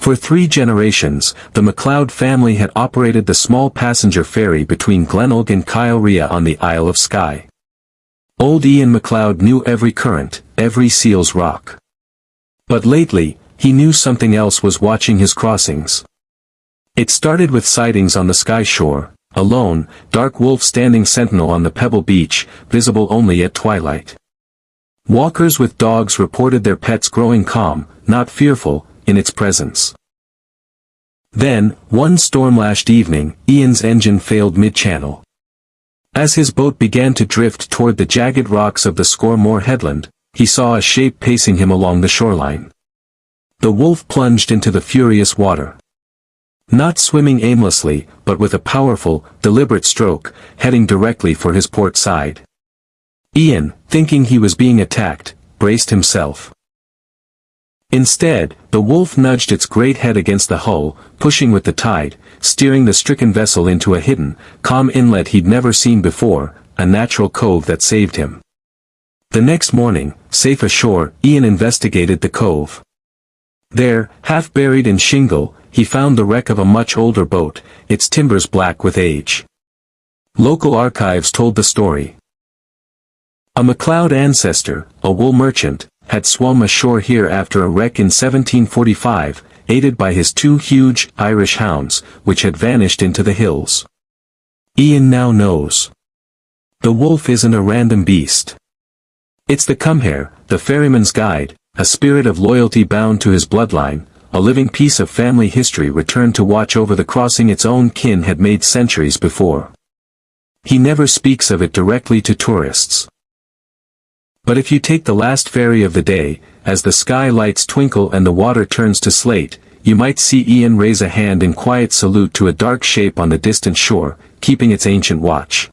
For 3 generations, the MacLeod family had operated the small passenger ferry between Glenelg and Kyle on the Isle of Skye. Old Ian MacLeod knew every current, every seal's rock. But lately, he knew something else was watching his crossings. It started with sightings on the Skye shore, a lone, dark wolf standing sentinel on the pebble beach, visible only at twilight. Walkers with dogs reported their pets growing calm, not fearful, in its presence. Then, one storm-lashed evening, Ian's engine failed mid-channel. As his boat began to drift toward the jagged rocks of the Scoremore headland, he saw a shape pacing him along the shoreline. The wolf plunged into the furious water. Not swimming aimlessly, but with a powerful, deliberate stroke, heading directly for his port side. Ian, thinking he was being attacked, braced himself. Instead, the wolf nudged its great head against the hull, pushing with the tide, steering the stricken vessel into a hidden, calm inlet he'd never seen before, a natural cove that saved him. The next morning, safe ashore, Ian investigated the cove. There, half buried in shingle, he found the wreck of a much older boat, its timbers black with age. Local archives told the story. A MacLeod ancestor, a wool merchant, had swum ashore here after a wreck in 1745, aided by his 2 huge Irish hounds, which had vanished into the hills. Ian now knows. The wolf isn't a random beast. It's the Cumhare, the ferryman's guide, a spirit of loyalty bound to his bloodline, a living piece of family history returned to watch over the crossing its own kin had made centuries before. He never speaks of it directly to tourists. But if you take the last ferry of the day, as the sky lights twinkle and the water turns to slate, you might see Ian raise a hand in quiet salute to a dark shape on the distant shore, keeping its ancient watch.